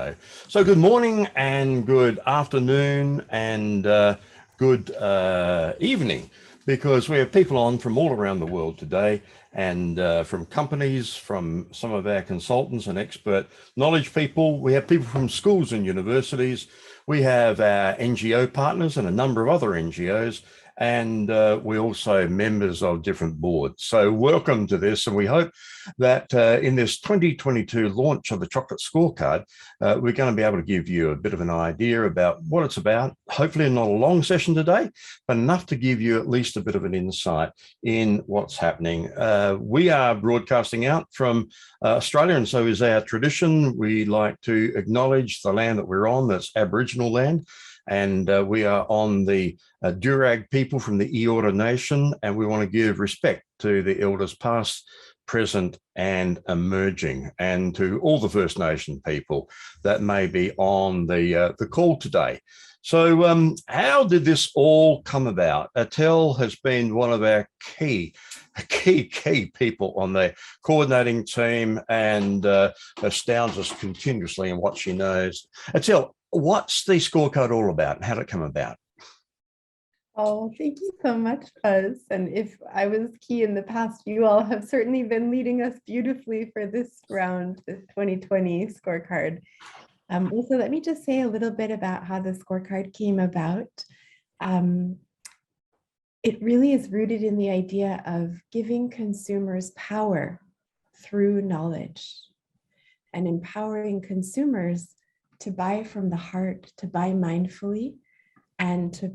know. So good morning and good afternoon and good evening, because we have people on from all around the world today, and from companies, from some of our consultants and expert knowledge people. We have people from schools and universities. We have our NGO partners and a number of other NGOs, and we're also members of different boards. So welcome to this, and we hope that in this 2022 launch of the Chocolate Scorecard, we're going to be able to give you a bit of an idea about what it's about. Hopefully not a long session today, but enough to give you at least a bit of an insight in what's happening. We are broadcasting out from Australia, and so is our tradition. We like to acknowledge the land that we're on, that's Aboriginal land. And we are on the Durag people from the Eora Nation, and we want to give respect to the elders past, present and emerging, and to all the First Nation people that may be on the call today. So how did this all come about? Atel has been one of our key people on the coordinating team, and astounds us continuously in what she knows. Atel, what's the scorecard all about and how did it come about? Oh, thank you so much, Buzz. And if I was key in the past, you all have certainly been leading us beautifully for this round, this 2020 scorecard. Also, let me just say a little bit about how the scorecard came about. It really is rooted in the idea of giving consumers power through knowledge and empowering consumers to buy from the heart, to buy mindfully, and to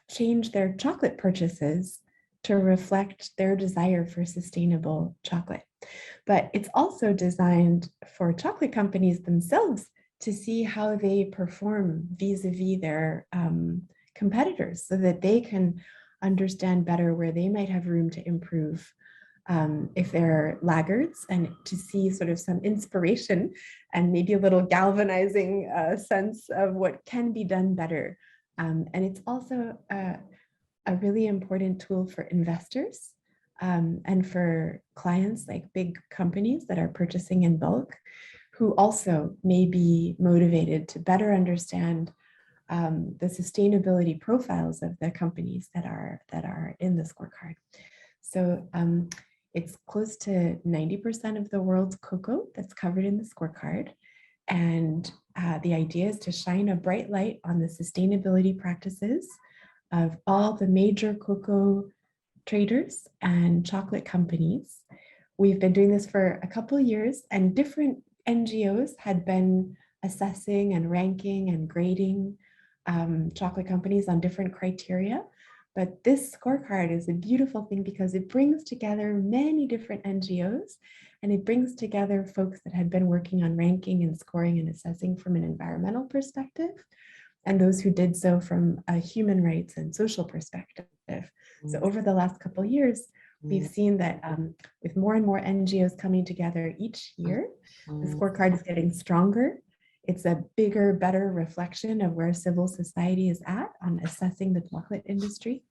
change their chocolate purchases to reflect their desire for sustainable chocolate. But it's also designed for chocolate companies themselves to see how they perform vis-a-vis their competitors, so that they can understand better where they might have room to improve if they're laggards, and to see sort of some inspiration and maybe a little galvanizing sense of what can be done better. And it's also a really important tool for investors and for clients like big companies that are purchasing in bulk, who also may be motivated to better understand the sustainability profiles of the companies that are in the scorecard. So it's close to 90% of the world's cocoa that's covered in the scorecard. And the idea is to shine a bright light on the sustainability practices of all the major cocoa traders and chocolate companies. We've been doing this for a couple of years, and different NGOs had been assessing and ranking and grading chocolate companies on different criteria. But this scorecard is a beautiful thing because it brings together many different NGOs, and it brings together folks that had been working on ranking and scoring and assessing from an environmental perspective, and those who did so from a human rights and social perspective. So over the last couple of years, we've seen that with more and more NGOs coming together each year, the scorecard is getting stronger. It's a bigger, better reflection of where civil society is at on assessing the chocolate industry.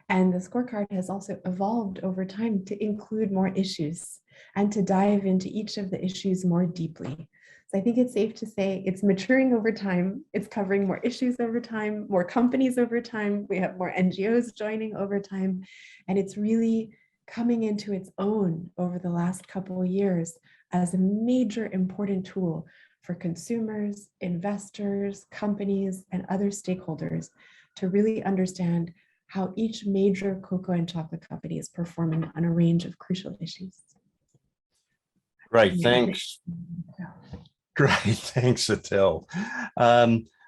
And the scorecard has also evolved over time to include more issues and to dive into each of the issues more deeply. So I think it's safe to say it's maturing over time. It's covering more issues over time, more companies over time. We have more NGOs joining over time. And it's really coming into its own over the last couple of years as a major important tool for consumers, investors, companies, and other stakeholders to really understand how each major cocoa and chocolate company is performing on a range of crucial issues. Great, thanks. Great, thanks, Atel.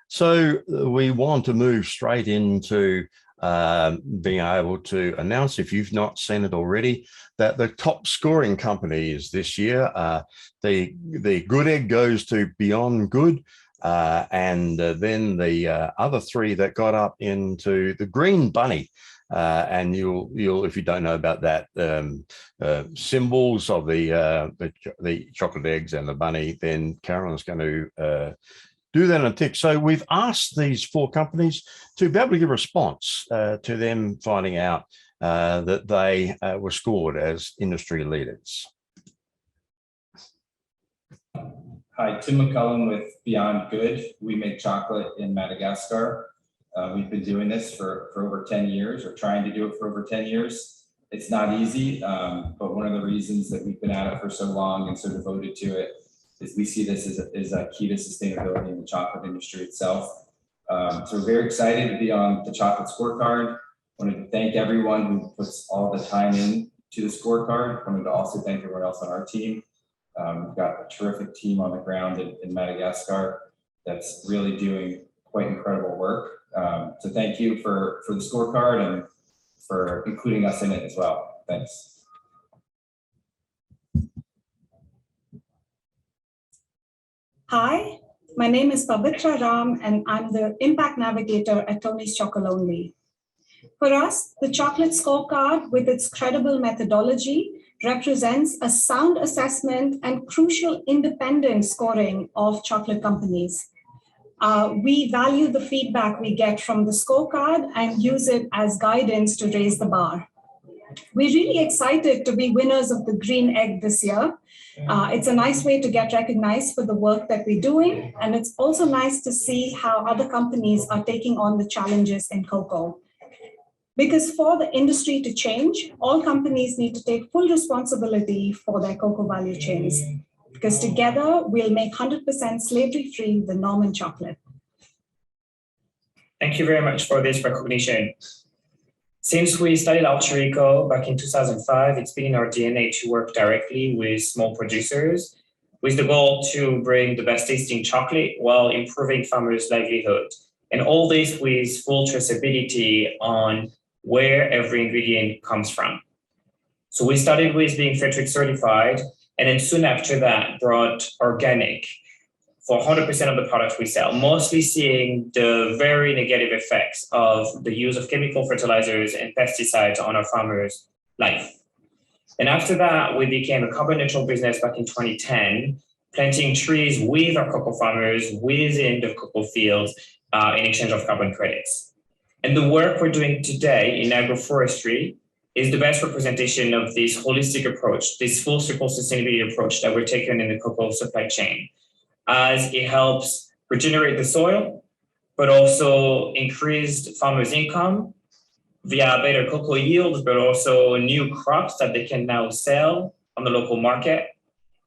So we want to move straight into being able to announce, if you've not seen it already, that the top scoring companies this year, the Good Egg goes to Beyond Good, and then the other three that got up into the Green Bunny. And you'll, if you don't know about that, symbols of the chocolate eggs and the bunny, then Carolyn's going to do that in a tick. So we've asked these four companies to be able to give a response to them finding out that they were scored as industry leaders. Hi, Tim McCullum with Beyond Good. We make chocolate in Madagascar. We've been doing this for over 10 years, or trying to do it for over 10 years. It's not easy, but one of the reasons that we've been at it for so long and so devoted to it is we see this as a key to sustainability in the chocolate industry itself. So we're very excited to be on the Chocolate Scorecard. Wanted to thank everyone who puts all the time in to the scorecard. Wanted to also thank everyone else on our team. We've got a terrific team on the ground in Madagascar that's really doing quite incredible work. So thank you for the scorecard and for including us in it as well. Thanks. Hi, my name is Pavitra Ram and I'm the Impact Navigator at Tony's Chocolonely. For us, the Chocolate Scorecard with its credible methodology represents a sound assessment and crucial independent scoring of chocolate companies. We value the feedback we get from the scorecard and use it as guidance to raise the bar. We're really excited to be winners of the Green Egg this year. It's a nice way to get recognized for the work that we're doing, and it's also nice to see how other companies are taking on the challenges in cocoa. Because for the industry to change, all companies need to take full responsibility for their cocoa value chains. Because together, we'll make 100% slavery-free the norm in chocolate. Thank you very much for this recognition. Since we started Alter Eco back in 2005, it's been in our DNA to work directly with small producers with the goal to bring the best tasting chocolate while improving farmers' livelihood. And all this with full traceability on where every ingredient comes from. So we started with being fair trade certified, and then soon after that brought organic for 100% of the products we sell, mostly seeing the very negative effects of the use of chemical fertilizers and pesticides on our farmers' life. And after that, we became a carbon neutral business back in 2010, planting trees with our cocoa farmers within the cocoa fields in exchange of carbon credits. And the work we're doing today in agroforestry is the best representation of this holistic approach, this full circle sustainability approach that we're taking in the cocoa supply chain, as it helps regenerate the soil, but also increased farmers' income via better cocoa yields, but also new crops that they can now sell on the local market.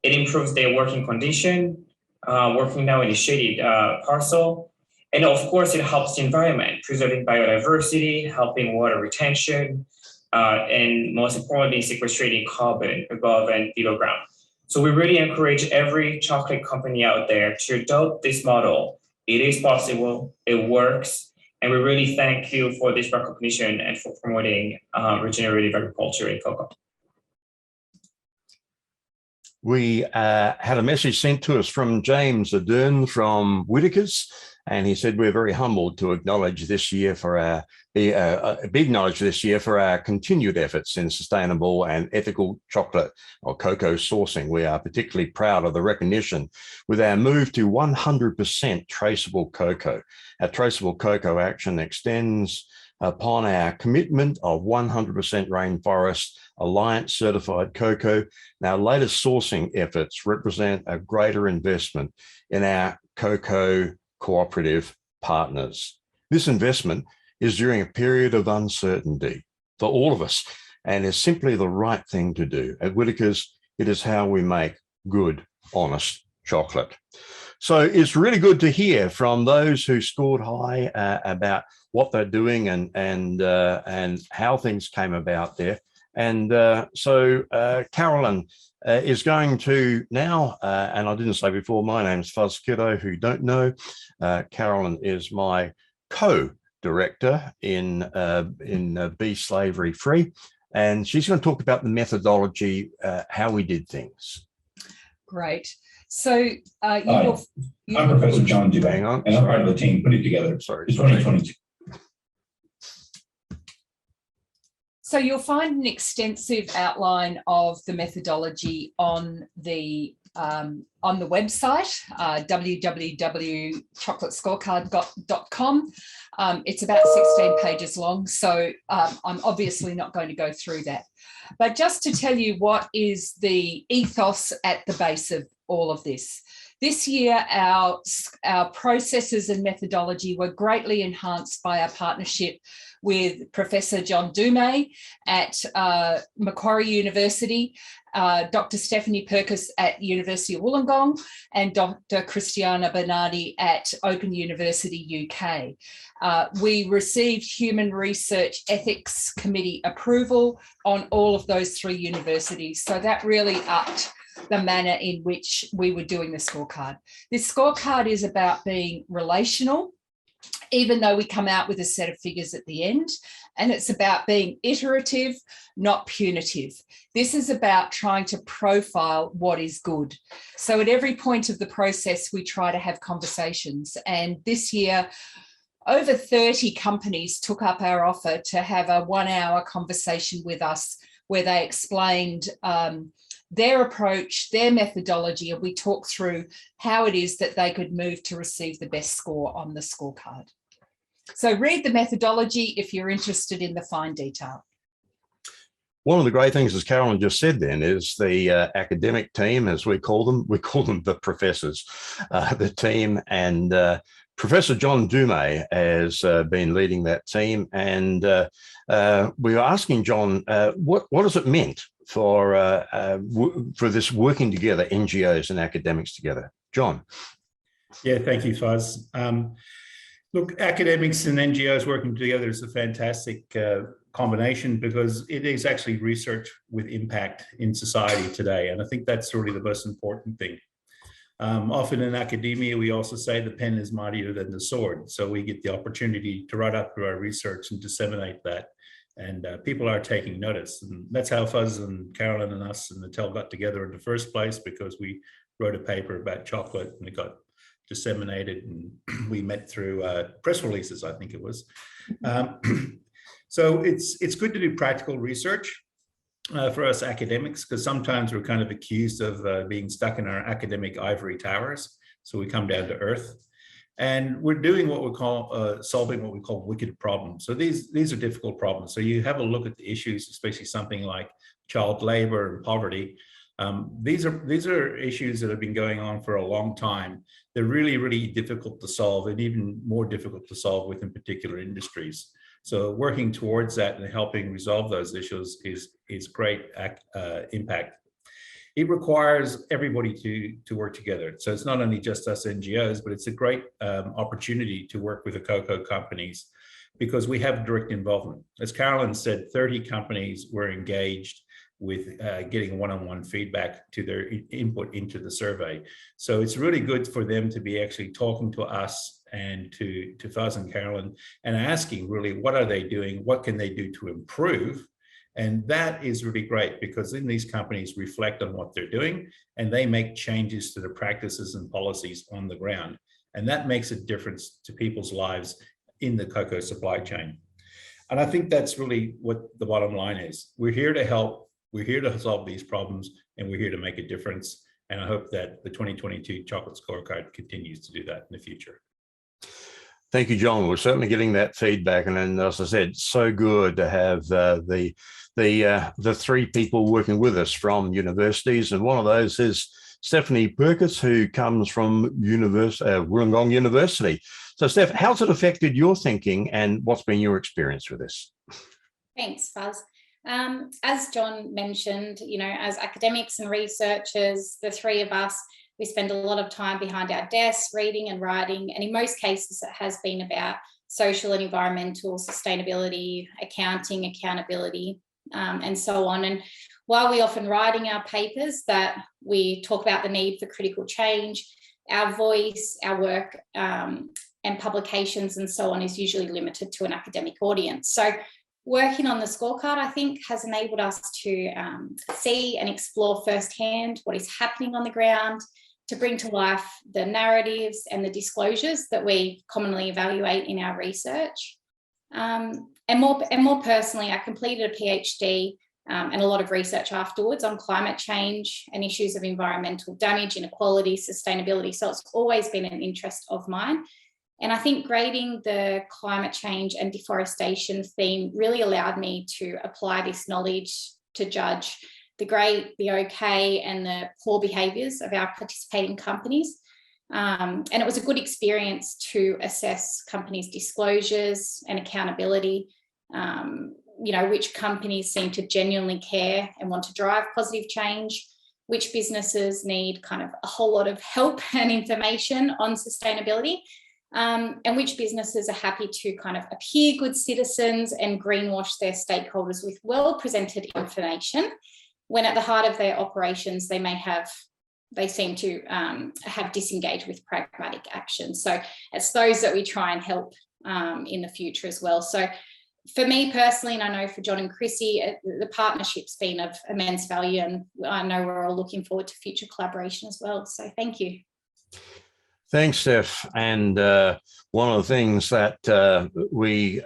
It improves their working condition, working now in a shaded parcel. And of course, it helps the environment, preserving biodiversity, helping water retention, and most importantly, sequestrating carbon above and below ground. So we really encourage every chocolate company out there to adopt this model. It is possible, it works, and we really thank you for this recognition and for promoting regenerative agriculture in cocoa. We had a message sent to us from James Ardern from Whitaker's, and he said we're very humbled to acknowledge this year for our be acknowledged this year for our continued efforts in sustainable and ethical chocolate or cocoa sourcing. We are particularly proud of the recognition with our move to 100% traceable cocoa. Our traceable cocoa action extends upon our commitment of 100% rainforest Alliance certified cocoa. And our latest sourcing efforts represent a greater investment in our cocoa cooperative partners. This investment is during a period of uncertainty for all of us and is simply the right thing to do. At Whitaker's, it is how we make good, honest chocolate. So it's really good to hear from those who scored high about what they're doing and how things came about there. And so Carolyn is going to now, and I didn't say before, my name's Fuzz Kiddo, who don't know. Carolyn is my co-director in Be Slavery Free, and she's going to talk about the methodology, how we did things. Great. So I'm Professor John Dubé, and I'm part of the team putting together in 2022. So you'll find an extensive outline of the methodology on the website, www.chocolatescorecard.com. It's about 16 pages long, so I'm obviously not going to go through that. But just to tell you what is the ethos at the base of all of this. This year, our processes and methodology were greatly enhanced by our partnership with Professor John Dumay at Macquarie University, Dr. Stephanie Perkis at University of Wollongong, and Dr. Christiana Bernardi at Open University UK. We received Human Research Ethics Committee approval on all of those 3 universities. So that really upped the manner in which we were doing the scorecard. This scorecard is about being relational, even though we come out with a set of figures at the end, and it's about being iterative, not punitive. This is about trying to profile what is good. So at every point of the process, we try to have conversations. And this year, over 30 companies took up our offer to have a 1-hour conversation with us where they explained their approach, their methodology, and we talked through how it is that they could move to receive the best score on the scorecard. So read the methodology if you're interested in the fine detail. One of the great things, as Carolyn just said then, is the academic team, as we call them the professors, the team, and Professor John Dumay has been leading that team. And we were asking John, what has it meant for this working together, NGOs and academics together? John. Yeah, thank you, Fuzz. Look, academics and NGOs working together is a fantastic combination because it is actually research with impact in society today. And I think that's really the most important thing. Often in academia, we also say the pen is mightier than the sword. So we get the opportunity to write up through our research and disseminate that. And people are taking notice. And that's how Fuzz and Carolyn and us and Natal got together in the first place, because we wrote a paper about chocolate and it got disseminated, and we met through press releases, I think it was. So it's good to do practical research for us academics, because sometimes we're kind of accused of being stuck in our academic ivory towers. So we come down to earth, and we're doing what we call solving what we call wicked problems. So these are difficult problems. So you have a look at the issues, especially something like child labor and poverty. These are issues that have been going on for a long time. They're really, really difficult to solve, and even more difficult to solve within particular industries. So working towards that and helping resolve those issues is great impact. It requires everybody to work together. So it's not only just us NGOs, but it's a great opportunity to work with the cocoa companies, because we have direct involvement. As Carolyn said, 30 companies were engaged with getting one-on-one feedback to their input into the survey. So it's really good for them to be actually talking to us and to Fuzz and Carolyn and asking really, what are they doing? What can they do to improve? And that is really great, because then these companies reflect on what they're doing and they make changes to the practices and policies on the ground. And that makes a difference to people's lives in the cocoa supply chain. And I think that's really what the bottom line is. We're here to help. We're here to solve these problems, and we're here to make a difference. And I hope that the 2022 Chocolate Scorecard continues to do that in the future. Thank you, John. We're certainly getting that feedback. And then, as I said, so good to have the 3 people working with us from universities. And one of those is Stephanie Perkis, who comes from Wollongong University. So, Steph, how's it affected your thinking, and what's been your experience with this? Thanks, Fuzz. As John mentioned, as academics and researchers, the 3 of us, we spend a lot of time behind our desks reading and writing, and in most cases it has been about social and environmental sustainability, accounting, accountability, and so on. And while we often write in our papers that we talk about the need for critical change, our voice, our work, and publications and so on is usually limited to an academic audience. So working on the scorecard, I think, has enabled us to see and explore firsthand what is happening on the ground, to bring to life the narratives and the disclosures that we commonly evaluate in our research. And more personally, I completed a PhD and a lot of research afterwards on climate change and issues of environmental damage, inequality, sustainability. So it's always been an interest of mine. And I think grading the climate change and deforestation theme really allowed me to apply this knowledge to judge the great, the okay, and the poor behaviours of our participating companies. And it was a good experience to assess companies' disclosures and accountability, which companies seem to genuinely care and want to drive positive change, which businesses need kind of a whole lot of help and information on sustainability, and which businesses are happy to kind of appear good citizens and greenwash their stakeholders with well-presented information, when at the heart of their operations, they seem to have disengaged with pragmatic action. So it's those that we try and help in the future as well. So for me personally, and I know for John and Chrissy, the partnership's been of immense value, and I know we're all looking forward to future collaboration as well. So thank you. Thanks, Steph. And one of the things that we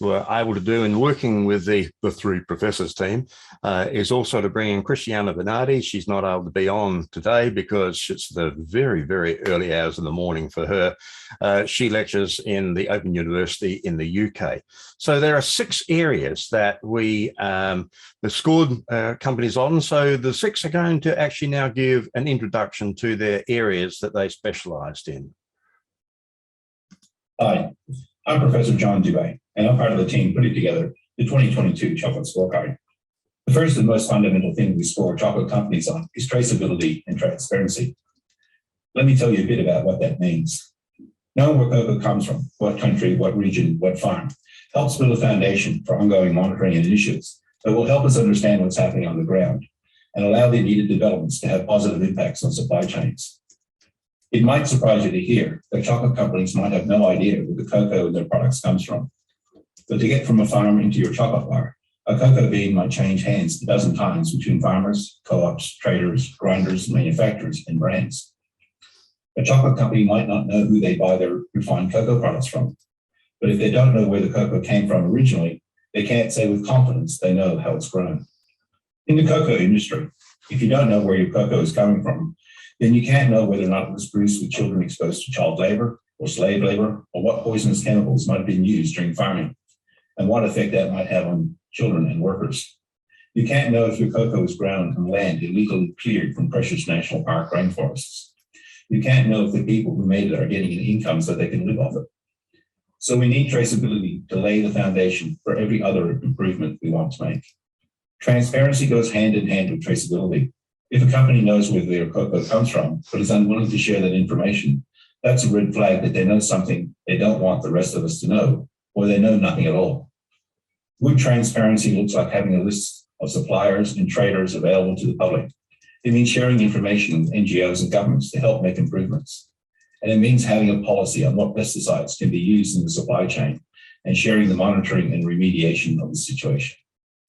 were able to do in working with the three professors team is also to bring in Christiana Bernardi. She's not able to be on today because it's the very, very early hours of the morning for her. She lectures in the Open University in the UK. So there are 6 areas that we scored companies on. So the 6 are going to actually now give an introduction to their areas that they specialised in. Hi, I'm Professor John Dubay, and I'm part of the team putting together the 2022 Chocolate Scorecard. The first and most fundamental thing we score chocolate companies on is traceability and transparency. Let me tell you a bit about what that means. Knowing where cocoa comes from, what country, what region, what farm, helps build a foundation for ongoing monitoring and initiatives that will help us understand what's happening on the ground and allow the needed developments to have positive impacts on supply chains. It might surprise you to hear that chocolate companies might have no idea where the cocoa in their products comes from. But to get from a farm into your chocolate bar, a cocoa bean might change hands a dozen times between farmers, co-ops, traders, grinders, manufacturers, and brands. A chocolate company might not know who they buy their refined cocoa products from. But if they don't know where the cocoa came from originally, they can't say with confidence they know how it's grown. In the cocoa industry, if you don't know where your cocoa is coming from, then you can't know whether or not it was produced with children exposed to child labor or slave labor, or what poisonous chemicals might have been used during farming, and what effect that might have on children and workers. You can't know if your cocoa is grown on land illegally cleared from precious national park rainforests. You can't know if the people who made it are getting an income so they can live off it. So we need traceability to lay the foundation for every other improvement we want to make. Transparency goes hand in hand with traceability. If a company knows where their cocoa comes from, but is unwilling to share that information, that's a red flag that they know something they don't want the rest of us to know, or they know nothing at all. Good transparency looks like having a list of suppliers and traders available to the public. It means sharing information with NGOs and governments to help make improvements. And it means having a policy on what pesticides can be used in the supply chain and sharing the monitoring and remediation of the situation.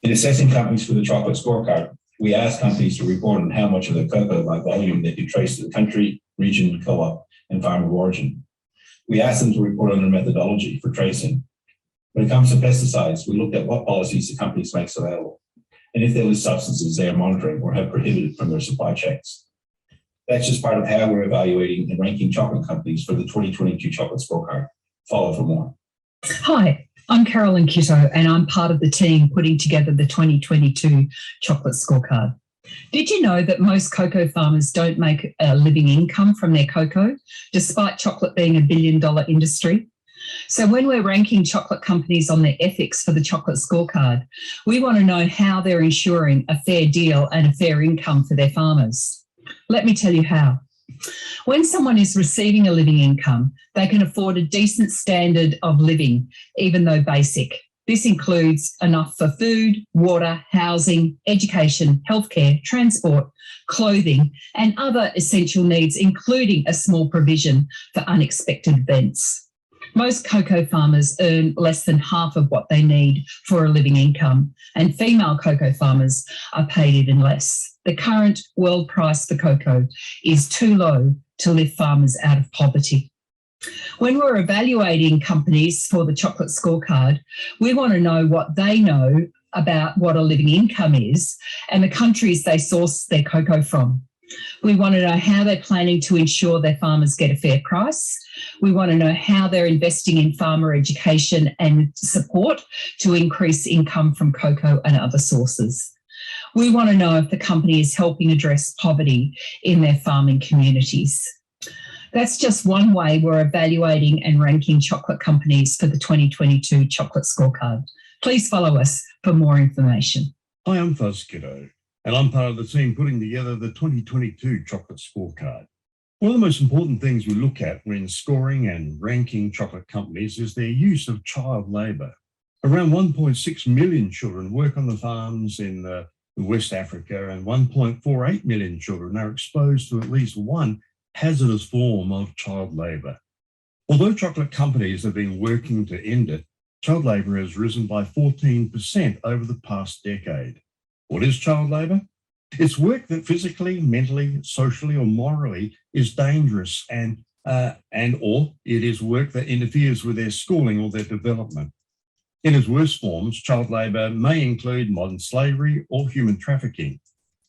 In assessing companies for the Chocolate Scorecard, we asked companies to report on how much of their cocoa by volume they could trace to the country, region, co-op, and farm of origin. We asked them to report on their methodology for tracing. When it comes to pesticides, we looked at what policies the companies make available, and if they list substances they are monitoring or have prohibited from their supply chains. That's just part of how we're evaluating and ranking chocolate companies for the 2022 Chocolate Scorecard. Follow for more. Hi, I'm Carolyn Kitto, and I'm part of the team putting together the 2022 Chocolate Scorecard. Did you know that most cocoa farmers don't make a living income from their cocoa, despite chocolate being a billion-dollar industry? So when we're ranking chocolate companies on their ethics for the Chocolate Scorecard, we want to know how they're ensuring a fair deal and a fair income for their farmers. Let me tell you how. When someone is receiving a living income, they can afford a decent standard of living, even though basic. This includes enough for food, water, housing, education, healthcare, transport, clothing, and other essential needs, including a small provision for unexpected events. Most cocoa farmers earn less than half of what they need for a living income, and female cocoa farmers are paid even less. The current world price for cocoa is too low to lift farmers out of poverty. When we're evaluating companies for the Chocolate Scorecard, we want to know what they know about what a living income is and the countries they source their cocoa from. We want to know how they're planning to ensure their farmers get a fair price. We want to know how they're investing in farmer education and support to increase income from cocoa and other sources. We want to know if the company is helping address poverty in their farming communities. That's just one way we're evaluating and ranking chocolate companies for the 2022 Chocolate Scorecard. Please follow us for more information. Hi, I'm Fuzz Kiddo, and I'm part of the team putting together the 2022 Chocolate Scorecard. One of the most important things we look at when scoring and ranking chocolate companies is their use of child labour. Around 1.6 million children work on the farms in West Africa, and 1.48 million children are exposed to at least one hazardous form of child labour. Although chocolate companies have been working to end it, child labour has risen by 14% over the past decade. What is child labour? It's work that physically, mentally, socially, or morally is dangerous or it is work that interferes with their schooling or their development. In its worst forms, child labour may include modern slavery or human trafficking.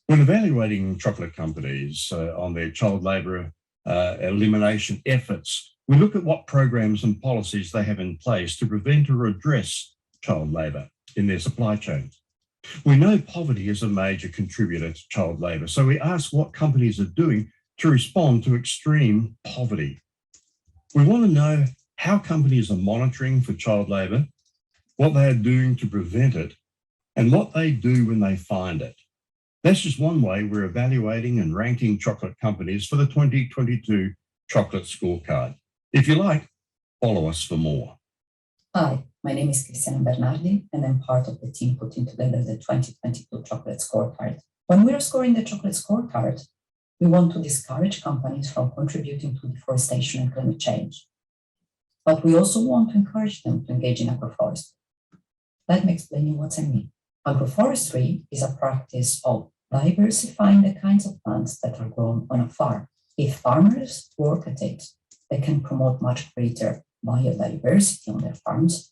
When evaluating chocolate companies on their child labour elimination efforts, we look at what programs and policies they have in place to prevent or address child labour in their supply chains. We know poverty is a major contributor to child labour, so we ask what companies are doing to respond to extreme poverty. We want to know how companies are monitoring for child labour, what they are doing to prevent it, and what they do when they find it. That's just one way we're evaluating and ranking chocolate companies for the 2022 Chocolate Scorecard. If you like, follow us for more. Hi, my name is Cristiana Bernardi, and I'm part of the team putting together the 2022 Chocolate Scorecard. When we are scoring the Chocolate Scorecard, we want to discourage companies from contributing to deforestation and climate change. But we also want to encourage them to engage in agroforestry. Let me explain you what I mean. Agroforestry is a practice of diversifying the kinds of plants that are grown on a farm. If farmers work at it, they can promote much greater biodiversity on their farms,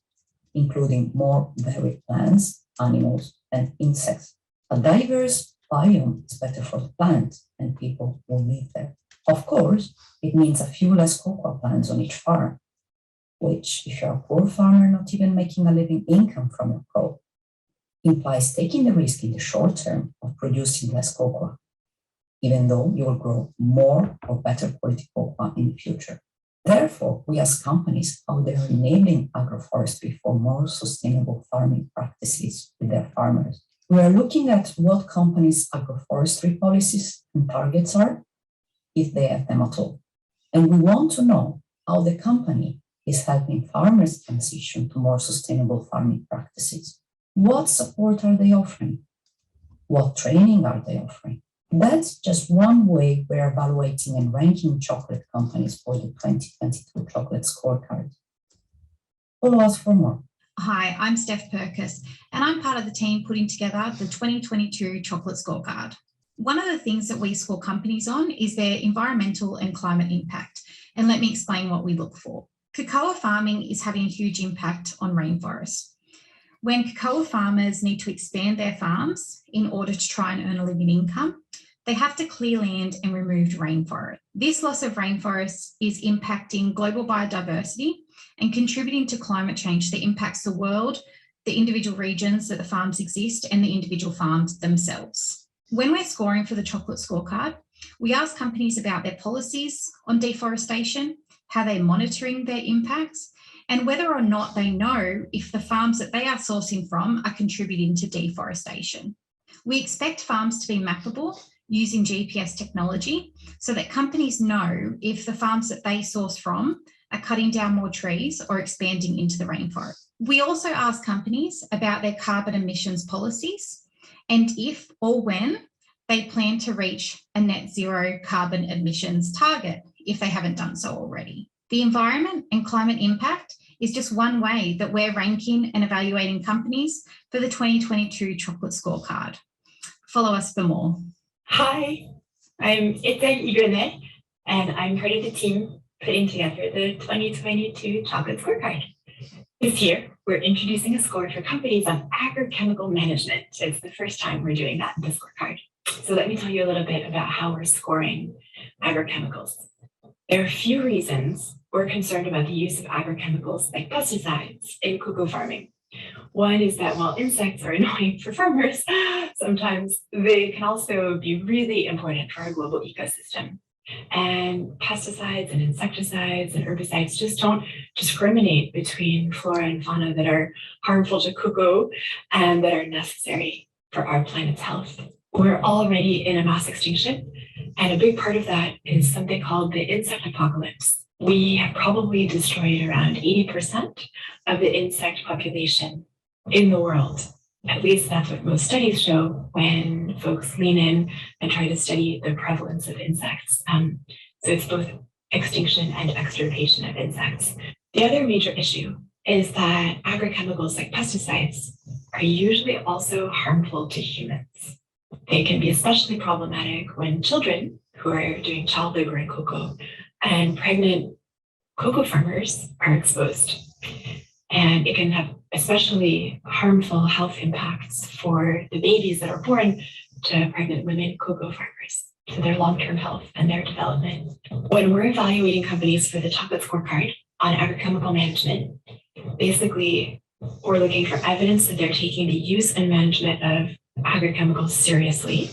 including more varied plants, animals, and insects. A diverse biome is better for the plant and people will live there. Of course, it means a few less cocoa plants on each farm, which, if you're a poor farmer not even making a living income from your crop, implies taking the risk in the short term of producing less cocoa, even though you will grow more or better quality cocoa in the future. Therefore, we ask companies how they are enabling agroforestry for more sustainable farming practices with their farmers. We are looking at what companies' agroforestry policies and targets are, if they have them at all. And we want to know how the company is helping farmers transition to more sustainable farming practices. What support are they offering? What training are they offering? That's just one way we're evaluating and ranking chocolate companies for the 2022 Chocolate Scorecard. Follow us for more. Hi, I'm Steph Perkis, and I'm part of the team putting together the 2022 Chocolate Scorecard. One of the things that we score companies on is their environmental and climate impact. And let me explain what we look for. Cocoa farming is having a huge impact on rainforests. When cocoa farmers need to expand their farms in order to try and earn a living income, they have to clear land and remove rainforest. This loss of rainforests is impacting global biodiversity and contributing to climate change that impacts the world, the individual regions that the farms exist, and the individual farms themselves. When we're scoring for the Chocolate Scorecard, we ask companies about their policies on deforestation, how they're monitoring their impacts, and whether or not they know if the farms that they are sourcing from are contributing to deforestation. We expect farms to be mappable using GPS technology so that companies know if the farms that they source from are cutting down more trees or expanding into the rainforest. We also ask companies about their carbon emissions policies and if or when they plan to reach a net zero carbon emissions target if they haven't done so already. The environment and climate impact is just one way that we're ranking and evaluating companies for the 2022 Chocolate Scorecard. Follow us for more. Hi, I'm Ethos Igrene, and I'm part of the team putting together the 2022 Chocolate Scorecard. This year, we're introducing a score for companies on agrochemical management. It's the first time we're doing that in the scorecard. So let me tell you a little bit about how we're scoring agrochemicals. There are a few reasons we're concerned about the use of agrochemicals like pesticides in cocoa farming. One is that while insects are annoying for farmers, sometimes they can also be really important for our global ecosystem. And pesticides and insecticides and herbicides just don't discriminate between flora and fauna that are harmful to cocoa and that are necessary for our planet's health. We're already in a mass extinction, and a big part of that is something called the insect apocalypse. We have probably destroyed around 80% of the insect population in the world. At least that's what most studies show when folks lean in and try to study the prevalence of insects. So it's both extinction and extirpation of insects. The other major issue is that agrochemicals like pesticides are usually also harmful to humans. They can be especially problematic when children who are doing child labor in cocoa and pregnant cocoa farmers are exposed. And it can have especially harmful health impacts for the babies that are born to pregnant women cocoa farmers, to their long-term health and their development. When we're evaluating companies for the Chocolate Scorecard on agrochemical management, basically we're looking for evidence that they're taking the use and management of agrochemicals seriously,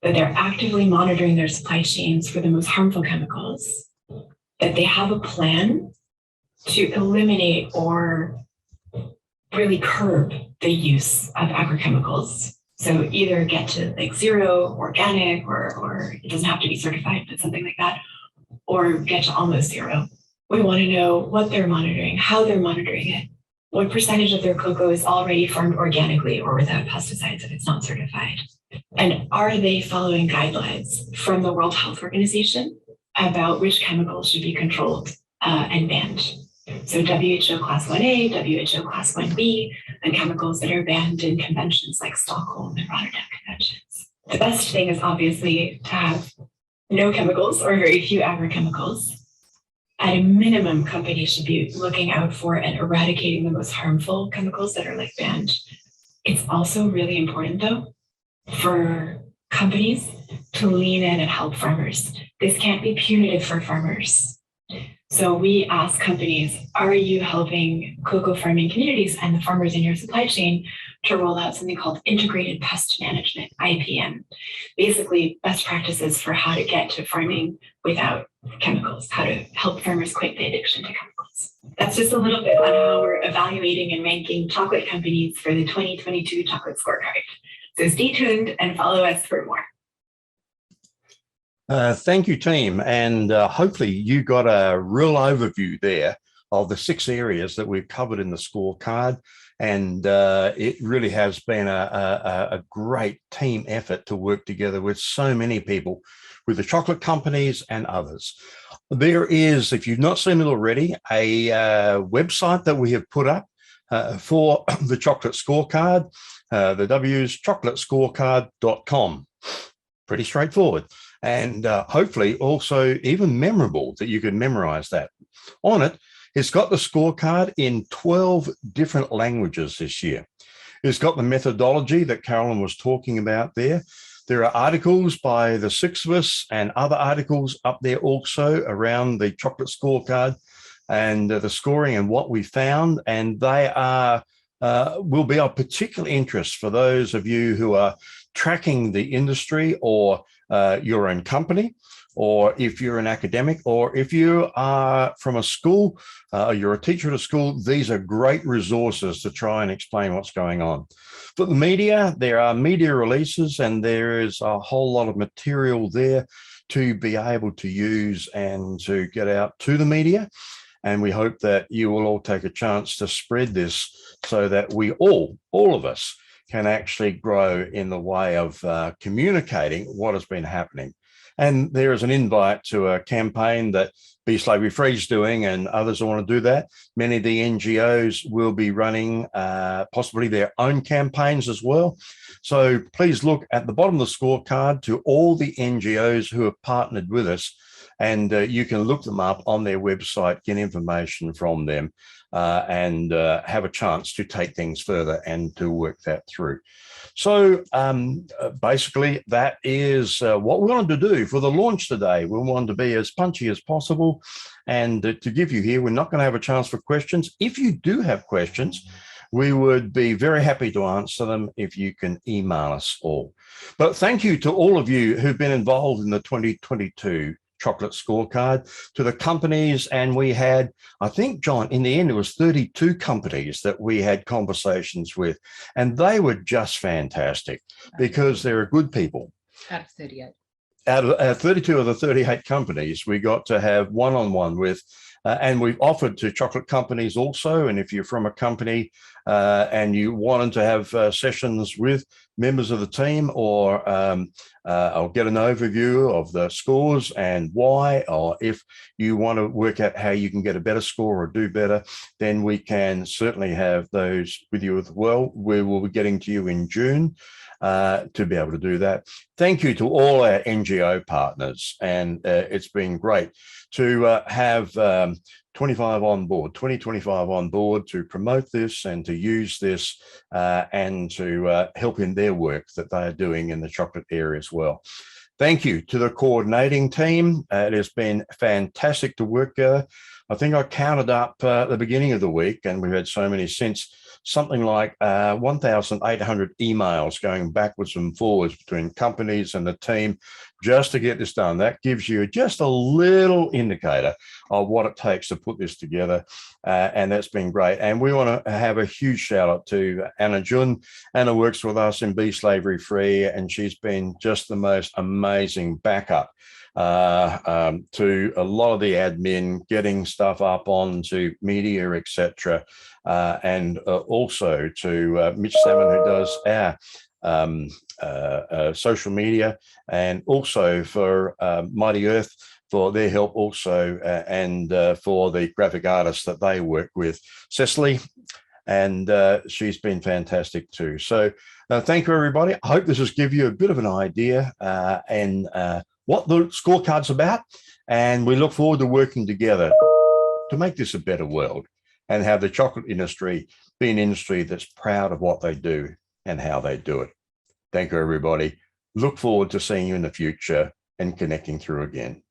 that they're actively monitoring their supply chains for the most harmful chemicals, that they have a plan to eliminate or really curb the use of agrochemicals. So either get to like zero organic, or it doesn't have to be certified, but something like that, or get to almost zero. We want to know what they're monitoring, how they're monitoring it, what percentage of their cocoa is already farmed organically or without pesticides if it's not certified. And are they following guidelines from the World Health Organization about which chemicals should be controlled and banned? So WHO Class 1A, WHO Class 1B, and chemicals that are banned in conventions like Stockholm and Rotterdam conventions. The best thing is obviously to have no chemicals or very few agrochemicals. At a minimum, companies should be looking out for and eradicating the most harmful chemicals that are like banned. It's also really important though for companies to lean in and help farmers. This can't be punitive for farmers. So we ask companies, are you helping cocoa farming communities and the farmers in your supply chain to roll out something called integrated pest management, IPM? Basically, best practices for how to get to farming without chemicals, how to help farmers quit the addiction to chemicals. That's just a little bit on how we're evaluating and ranking chocolate companies for the 2022 Chocolate Scorecard. So stay tuned and follow us for more. Thank you, team. And hopefully you got a real overview there of the 6 areas that we've covered in the scorecard. And it really has been a great team effort to work together with so many people, with the chocolate companies and others. There is, if you've not seen it already, a website that we have put up for the Chocolate Scorecard. The W's chocolatescorecard.com. Pretty straightforward. And hopefully also even memorable, that you can memorize that. On it, it's got the scorecard in 12 different languages this year. It's got the methodology that Carolyn was talking about there. There are articles by the 6 of us and other articles up there also around the Chocolate Scorecard and the scoring and what we found. And they are will be of particular interest for those of you who are tracking the industry, or your own company, or if you're an academic, or if you are from a school, you're a teacher at a school. These are great resources to try and explain what's going on. For the media, there are media releases, and there is a whole lot of material there to be able to use and to get out to the media. And we hope that you will all take a chance to spread this so that we all of us, can actually grow in the way of communicating what has been happening. And there is an invite to a campaign that Be Slavery Free is doing, and others who want to do that. Many of the NGOs will be running possibly their own campaigns as well. So please look at the bottom of the scorecard to all the NGOs who have partnered with us, and you can look them up on their website, get information from them, and have a chance to take things further and to work that through. So basically, that is what we wanted to do for the launch today. We wanted to be as punchy as possible, and to give you here, we're not going to have a chance for questions. If you do have questions, we would be very happy to answer them if you can email us all. But thank you to all of you who've been involved in the 2022 Chocolate Scorecard, to the companies. And we had, I think, John, in the end, it was 32 companies that we had conversations with. And they were just fantastic because they're good people. Out of 38. Out of 32 of the 38 companies, we got to have one-on-one with, and we've offered to chocolate companies also. And if you're from a company and you wanted to have sessions with members of the team, or I'll get an overview of the scores and why, or if you want to work out how you can get a better score or do better, then we can certainly have those with you as well. We will be getting to you in June to be able to do that. Thank you to all our NGO partners, and it's been great to have 2025 on board to promote this and to use this and to help in their work that they are doing in the chocolate area as well. Thank you to the coordinating team. It has been fantastic to work together. I think I counted up at the beginning of the week, and we've had so many since, something like 1,800 emails going backwards and forwards between companies and the team just to get this done. That gives you just a little indicator of what it takes to put this together. And that's been great. And we want to have a huge shout out to Anna Jun. Anna works with us in Be Slavery Free, and she's been just the most amazing backup to a lot of the admin, getting stuff up onto media, etc. And also to Mitch Salmon, who does our social media, and also for Mighty Earth for their help also, and for the graphic artists that they work with, Cecily, and she's been fantastic too. So thank you, everybody. I hope this has given you a bit of an idea and what the scorecard's about, and we look forward to working together to make this a better world and have the chocolate industry be an industry that's proud of what they do and how they do it. Thank you, everybody. Look forward to seeing you in the future and connecting through again.